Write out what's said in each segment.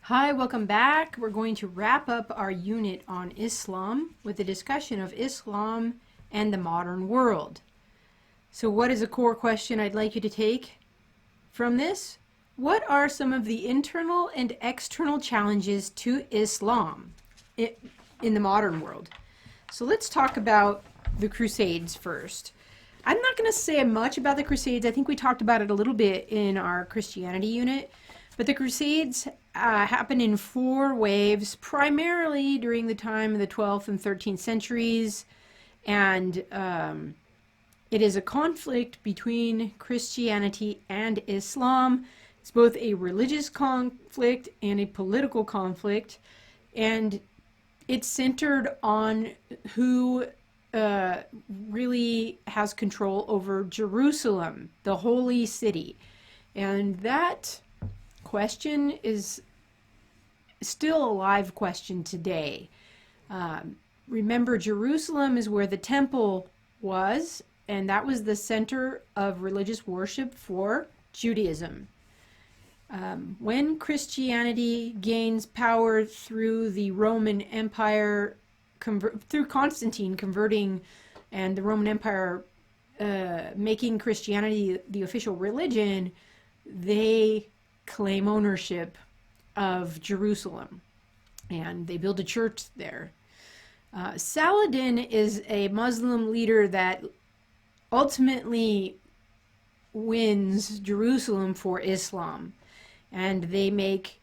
Hi, welcome back. We're going to wrap up our unit on Islam with a discussion of Islam and the modern world. So what is a core question I'd like you to take from this? What are some of the internal and external challenges to Islam in the modern world? So let's talk about the Crusades first. I'm not going to say much about the Crusades. I think we talked about it a little bit in our Christianity unit. But the Crusades happened in 4 waves, primarily during the time of the 12th and 13th centuries. And it is a conflict between Christianity and Islam. It's both a religious conflict and a political conflict. And it's centered on who really has control over Jerusalem, the holy city. And that question is still a live question today. Remember, Jerusalem is where the temple was, and that was the center of religious worship for Judaism. When Christianity gains power through the Roman Empire, through Constantine converting and the Roman Empire making Christianity the official religion, they claim ownership of Jerusalem, and they build a church there. Saladin is a Muslim leader that ultimately wins Jerusalem for Islam, and they make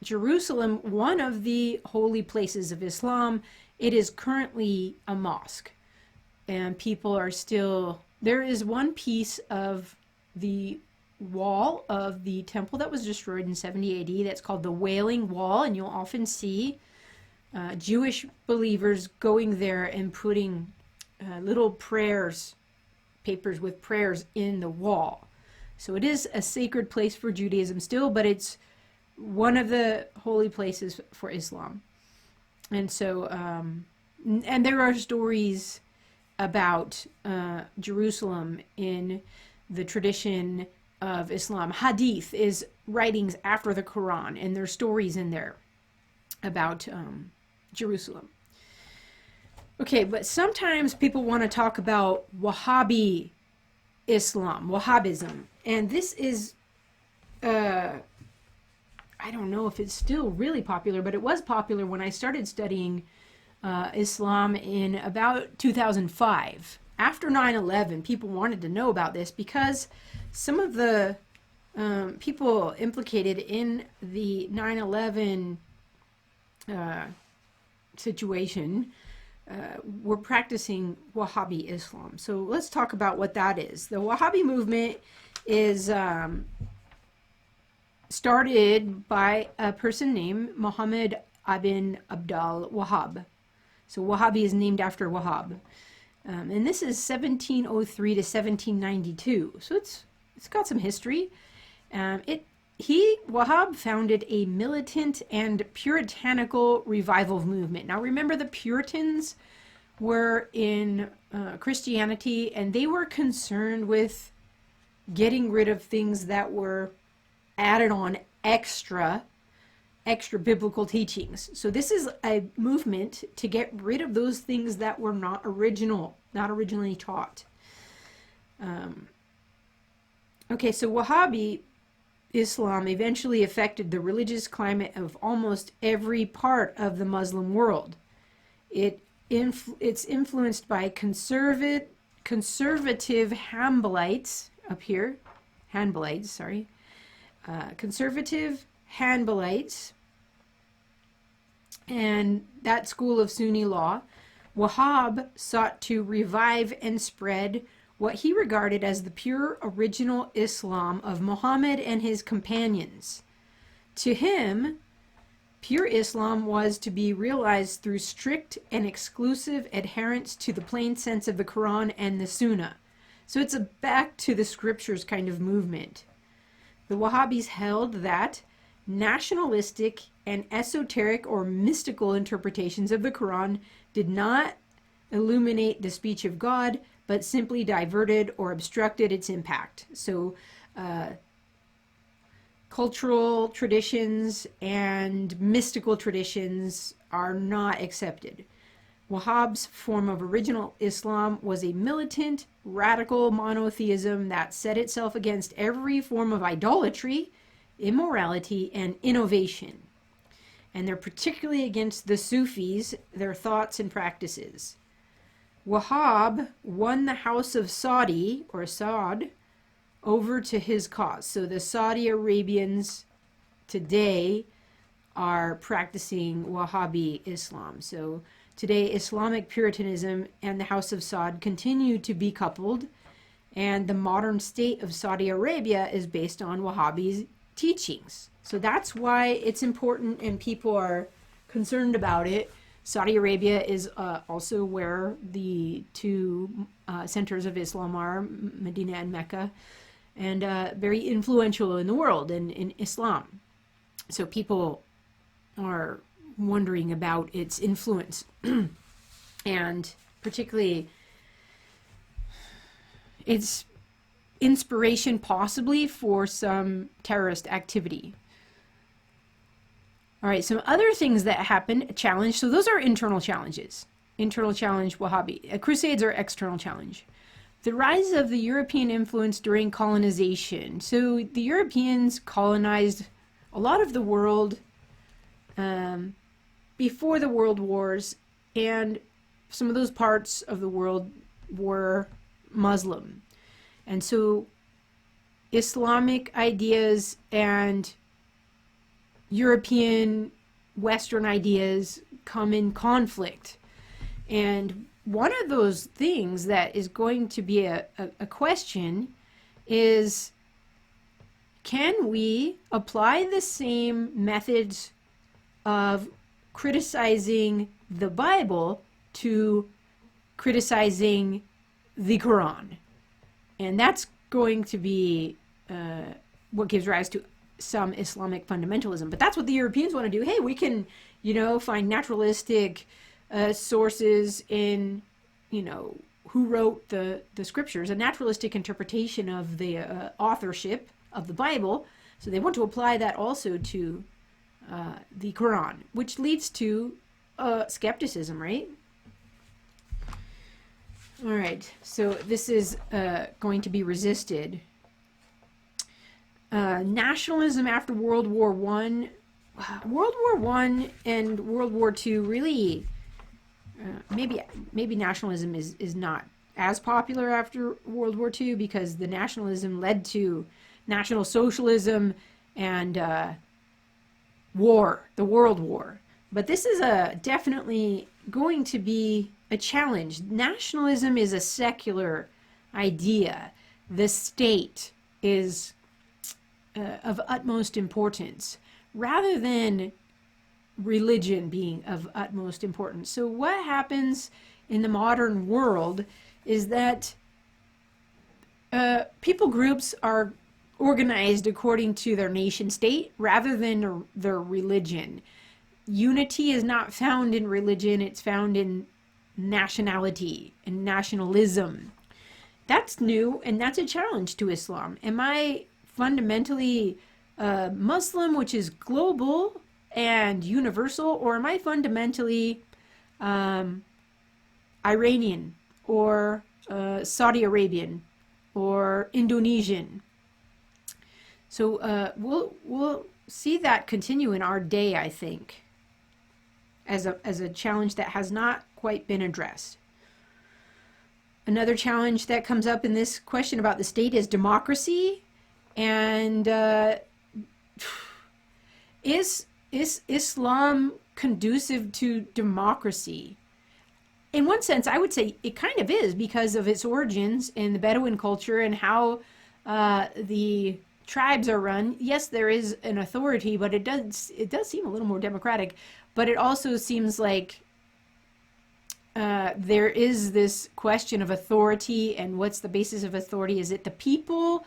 Jerusalem one of the holy places of Islam. It is currently a mosque, and people are still, there is one piece of the wall of the temple that was destroyed in 70 AD that's called the Wailing Wall, and you'll often see Jewish believers going there and putting little prayers, papers with prayers in the wall. So it is a sacred place for Judaism still, but it's one of the holy places for Islam. And so, and there are stories about Jerusalem in the tradition of Islam. Hadith is writings after the Quran, and there's stories in there about Jerusalem. Okay, but sometimes people want to talk about Wahhabi Islam, Wahhabism, and this is, I don't know if it's still really popular, but it was popular when I started studying Islam in about 2005. After 9/11, people wanted to know about this because some of the people implicated in the 9/11 situation were practicing Wahhabi Islam. So let's talk about what that is. The Wahhabi movement is started by a person named Muhammad ibn Abdul Wahhab. So Wahhabi is named after Wahhab. And this is 1703 to 1792. So it's got some history. Wahhab founded a militant and puritanical revival movement. Now remember, the Puritans were in Christianity, and they were concerned with getting rid of things that were added on extra biblical teachings. So this is a movement to get rid of those things that were not originally taught. Okay, so Wahhabi Islam eventually affected the religious climate of almost every part of the Muslim world. It's influenced by conservative Hanbalites up here, conservative Hanbalites, and that school of Sunni law. Wahhab sought to revive and spread what he regarded as the pure original Islam of Muhammad and his companions. To him, pure Islam was to be realized through strict and exclusive adherence to the plain sense of the Quran and the Sunnah. So it's a back to the scriptures kind of movement. The Wahhabis held that nationalistic and esoteric or mystical interpretations of the Quran did not illuminate the speech of God, but simply diverted or obstructed its impact. So cultural traditions and mystical traditions are not accepted. Wahhab's form of original Islam was a militant, radical monotheism that set itself against every form of idolatry, immorality, and innovation. And they're particularly against the Sufis, their thoughts and practices. Wahhab won the House of Saudi, or Saud, over to his cause. So the Saudi Arabians today are practicing Wahhabi Islam. So today, Islamic Puritanism and the House of Saud continue to be coupled, and the modern state of Saudi Arabia is based on Wahhabi teachings. So that's why it's important and people are concerned about it. Saudi Arabia is also where the two centers of Islam are, Medina and Mecca, and very influential in the world and in Islam. So people are wondering about its influence and particularly its inspiration possibly for some terrorist activity. All right, some other things that happen, challenge. So those are internal challenges. Internal challenge, Wahhabi. Crusades are external challenge. The rise of the European influence during colonization. So the Europeans colonized a lot of the world before the world wars, and some of those parts of the world were Muslim. And so Islamic ideas and European Western ideas come in conflict. And one of those things that is going to be a question is, can we apply the same methods of criticizing the Bible to criticizing the Quran? And that's going to be what gives rise to some Islamic fundamentalism. But that's what the Europeans want to do. Hey, we can, find naturalistic sources in, who wrote the scriptures, a naturalistic interpretation of the authorship of the Bible. So they want to apply that also to the Quran, which leads to skepticism, right? All right, so this is going to be resisted. Nationalism after World War I. World War I and World War II really, maybe nationalism is not as popular after World War II because the nationalism led to National Socialism and war, the World War. But this is definitely going to be a challenge. Nationalism is a secular idea. The state is of utmost importance, rather than religion being of utmost importance. So what happens in the modern world is that people groups are organized according to their nation state rather than their religion. Unity is not found in religion, it's found in nationality and nationalism. That's new, and that's a challenge to Islam. Am I fundamentally Muslim, which is global and universal, or am I fundamentally Iranian or Saudi Arabian or Indonesian? So we'll see that continue in our day, I think, as a challenge that has not quite been addressed. Another challenge that comes up in this question about the state is democracy. And is Islam conducive to democracy? In one sense, I would say it kind of is, because of its origins in the Bedouin culture and how the tribes are run. Yes, there is an authority, but it does seem a little more democratic. But it also seems like there is this question of authority, and what's the basis of authority? Is it the people?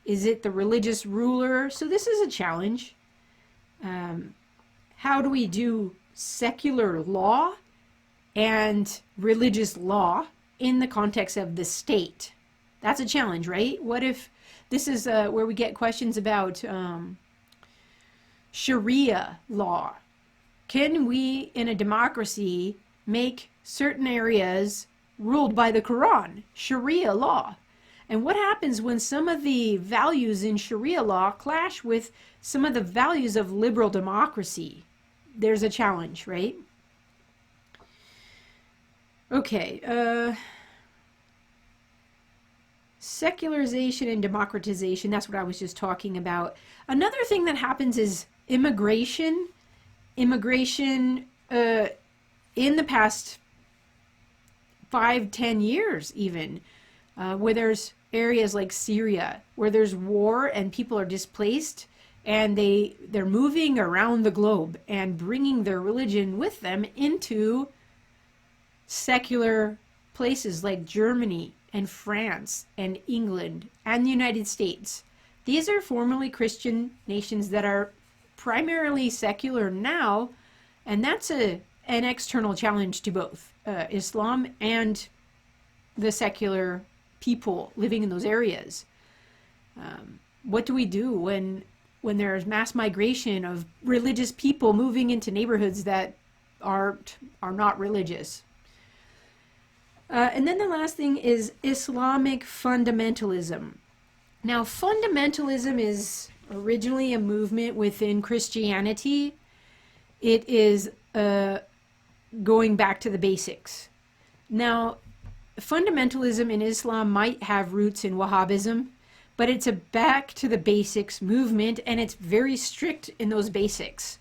Is it the religious ruler? So this is a challenge. How do we do secular law and religious law in the context of the state? That's a challenge, right? What if this is where we get questions about Sharia law. Can we, in a democracy, make certain areas ruled by the Quran, Sharia law? And what happens when some of the values in Sharia law clash with some of the values of liberal democracy? There's a challenge, right? Okay, secularization and democratization, that's what I was just talking about. Another thing that happens is immigration. Immigration in the past 5-10 years even, where there's areas like Syria where there's war and people are displaced, and they're moving around the globe and bringing their religion with them into secular places like Germany and France and England and the United States. These are formerly Christian nations that are primarily secular now, and that's an external challenge to both Islam and the secular people living in those areas. What do we do when there's mass migration of religious people moving into neighborhoods that are not religious? And then the last thing is Islamic fundamentalism. Now, fundamentalism is originally a movement within Christianity. It is going back to the basics. Now, fundamentalism in Islam might have roots in Wahhabism, but it's a back to the basics movement, and it's very strict in those basics.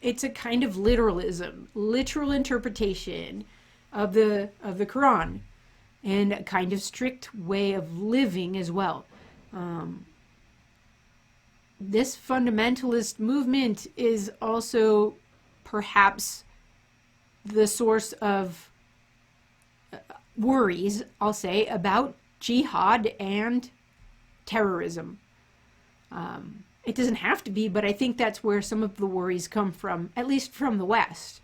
It's a kind of literalism, literal interpretation of the Quran, and a kind of strict way of living as well. This fundamentalist movement is also perhaps the source of worries, I'll say, about jihad and terrorism. It doesn't have to be, but I think that's where some of the worries come from, at least from the West.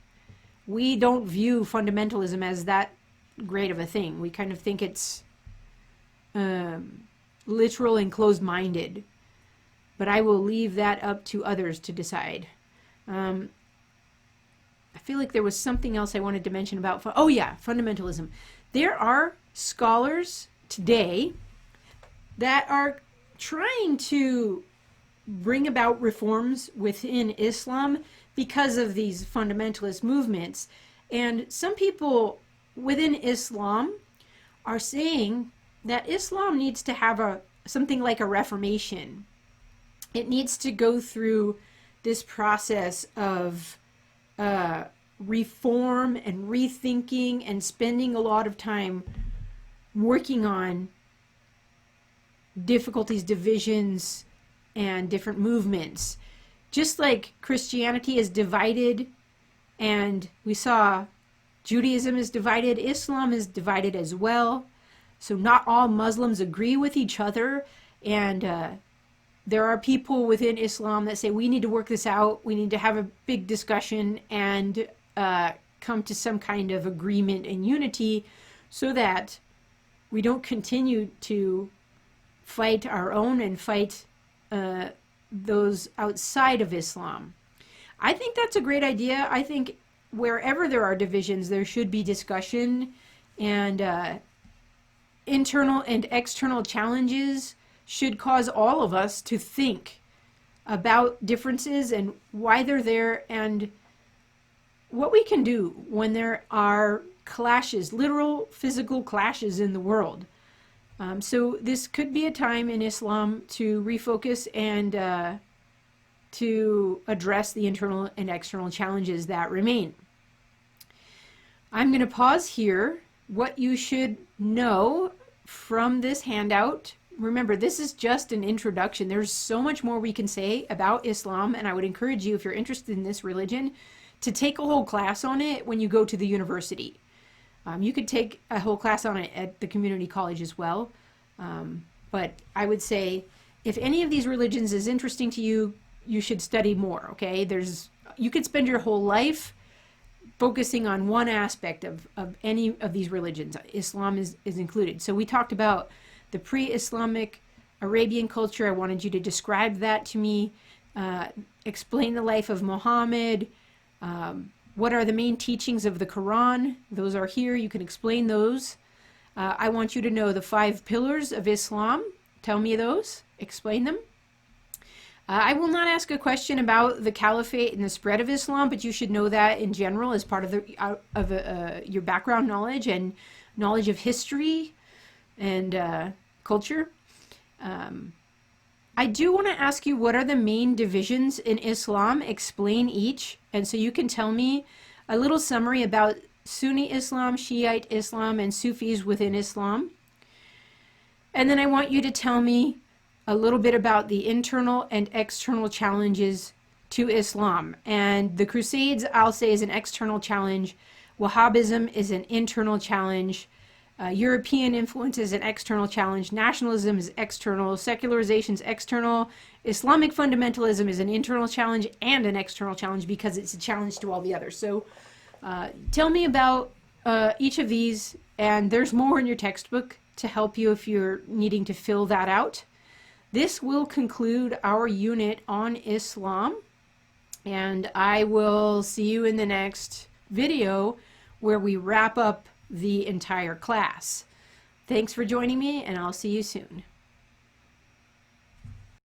We don't view fundamentalism as that great of a thing. We kind of think it's literal and closed-minded. But I will leave that up to others to decide. I feel like there was something else I wanted to mention about, fundamentalism. There are scholars today that are trying to bring about reforms within Islam because of these fundamentalist movements. And some people within Islam are saying that Islam needs to have something like a reformation. It needs to go through this process of reform and rethinking and spending a lot of time working on difficulties, divisions, and different movements. Just like Christianity is divided, and we saw Judaism is divided, Islam is divided as well. So not all Muslims agree with each other, and there are people within Islam that say we need to work this out, we need to have a big discussion and come to some kind of agreement and unity so that we don't continue to fight our own and fight those outside of Islam. I think that's a great idea. I think wherever there are divisions, there should be discussion, and internal and external challenges should cause all of us to think about differences and why they're there and what we can do when there are clashes, literal physical clashes in the world. So this could be a time in Islam to refocus and to address the internal and external challenges that remain. I'm going to pause here. What you should know from this handout. Remember, this is just an introduction. There's so much more we can say about Islam, and I would encourage you, if you're interested in this religion, to take a whole class on it when you go to the university. You could take a whole class on it at the community college as well. But I would say if any of these religions is interesting to you, you should study more, okay? You could spend your whole life focusing on one aspect of any of these religions. Islam is included. So we talked about the pre-Islamic Arabian culture. I wanted you to describe that to me. explain the life of Muhammad. What are the main teachings of the Quran? Those are here. You can explain those. I want you to know the 5 pillars of Islam. Tell me those. Explain them. I will not ask a question about the caliphate and the spread of Islam, but you should know that in general as part of your background knowledge and knowledge of history and culture. I do want to ask you, what are the main divisions in Islam? Explain each. And so you can tell me a little summary about Sunni Islam, Shiite Islam, and Sufis within Islam. And then I want you to tell me a little bit about the internal and external challenges to Islam. And the Crusades, I'll say, is an external challenge. Wahhabism is an internal challenge. European influence is an external challenge. Nationalism is external. Secularization is external. Islamic fundamentalism is an internal challenge and an external challenge because it's a challenge to all the others. So tell me about each of these, and there's more in your textbook to help you if you're needing to fill that out. This will conclude our unit on Islam, and I will see you in the next video where we wrap up the entire class. Thanks for joining me, and I'll see you soon.